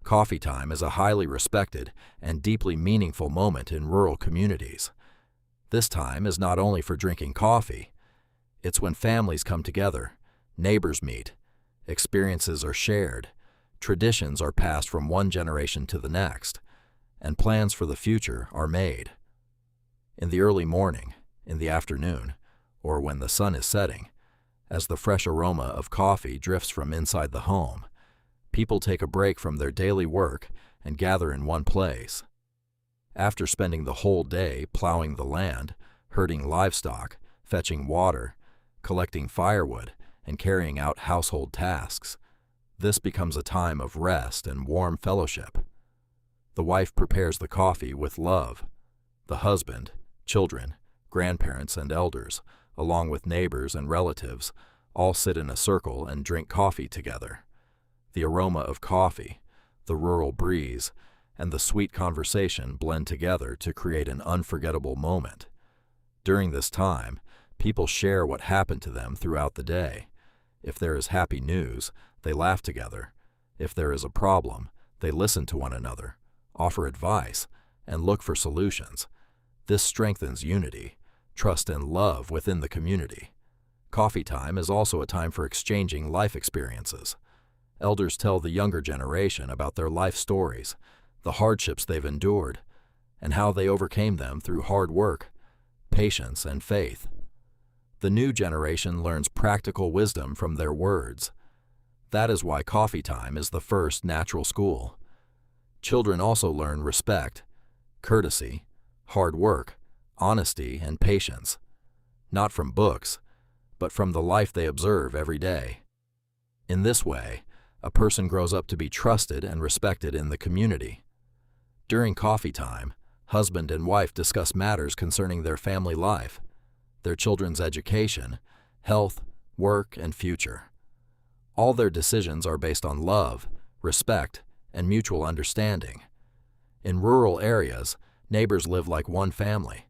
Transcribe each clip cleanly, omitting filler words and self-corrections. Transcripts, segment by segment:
Coffee time is a highly respected and deeply meaningful moment in rural communities. This time is not only for drinking coffee, it's when families come together, neighbors meet, experiences are shared, traditions are passed from one generation to the next, and plans for the future are made. In the early morning, in the afternoon, or when the sun is setting, as the fresh aroma of coffee drifts from inside the home, people take a break from their daily work and gather in one place. After spending the whole day plowing the land, herding livestock, fetching water, collecting firewood, and carrying out household tasks, this becomes a time of rest and warm fellowship. The wife prepares the coffee with love. The husband, children, grandparents, and elders, along with neighbors and relatives, all sit in a circle and drink coffee together. The aroma of coffee, the rural breeze, and the sweet conversation blend together to create an unforgettable moment. During this time, people share what happened to them throughout the day. If there is happy news, they laugh together. If there is a problem, they listen to one another, offer advice, and look for solutions. This strengthens unity, trust, and love within the community. Coffee time is also a time for exchanging life experiences. Elders tell the younger generation about their life stories, the hardships they've endured, and how they overcame them through hard work, patience, and faith. The new generation learns practical wisdom from their words. That is why coffee time is the first natural school. Children also learn respect, courtesy, hard work, honesty, and patience, not from books, but from the life they observe every day. In this way, a person grows up to be trusted and respected in the community. During coffee time, husband and wife discuss matters concerning their family life, their children's education, health, work, and future. All their decisions are based on love, respect, and mutual understanding. In rural areas, neighbors live like one family.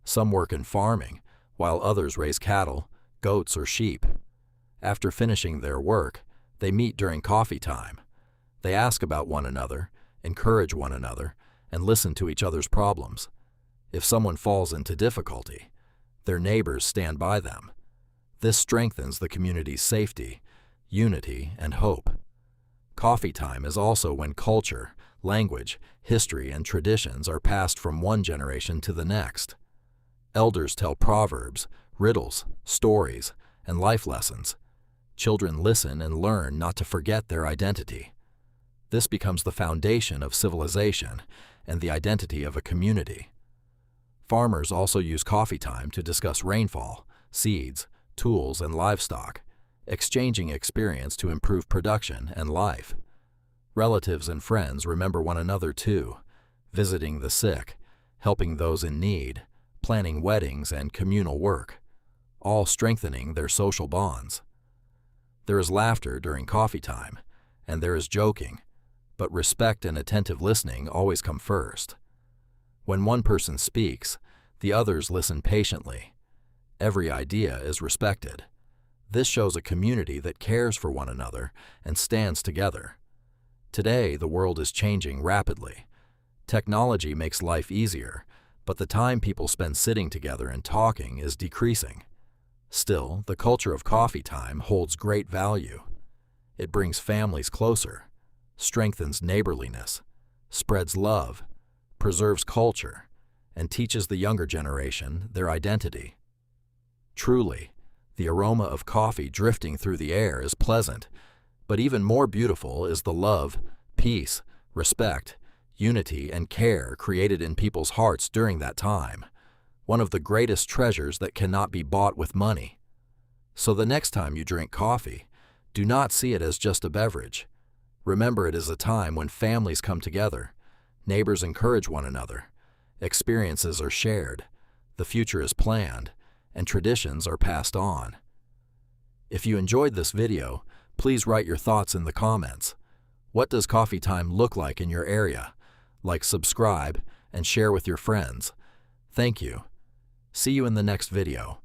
Some work in farming, while others raise cattle, goats, or sheep. After finishing their work, they meet during coffee time. They ask about one another, encourage one another, and listen to each other's problems. If someone falls into difficulty, their neighbors stand by them. This strengthens the community's safety, unity, and hope. Coffee time is also when culture, language, history, and traditions are passed from one generation to the next. Elders tell proverbs, riddles, stories, and life lessons. Children listen and learn not to forget their identity. This becomes the foundation of civilization and the identity of a community. Farmers also use coffee time to discuss rainfall, seeds, tools, and livestock, exchanging experience to improve production and life. Relatives and friends remember one another too, visiting the sick, helping those in need, planning weddings and communal work, all strengthening their social bonds. There is laughter during coffee time, and there is joking, but respect and attentive listening always come first. When one person speaks, the others listen patiently. Every idea is respected. This shows a community that cares for one another and stands together. Today, the world is changing rapidly. Technology makes life easier, but the time people spend sitting together and talking is decreasing. Still, the culture of coffee time holds great value. It brings families closer, strengthens neighborliness, spreads love, preserves culture, and teaches the younger generation their identity. Truly, the aroma of coffee drifting through the air is pleasant, but even more beautiful is the love, peace, respect, unity, and care created in people's hearts during that time, one of the greatest treasures that cannot be bought with money. So the next time you drink coffee, do not see it as just a beverage. Remember, it is a time when families come together, neighbors encourage one another, experiences are shared, the future is planned, and traditions are passed on. If you enjoyed this video, please write your thoughts in the comments. What does coffee time look like in your area? Like, subscribe, and share with your friends. Thank you. See you in the next video.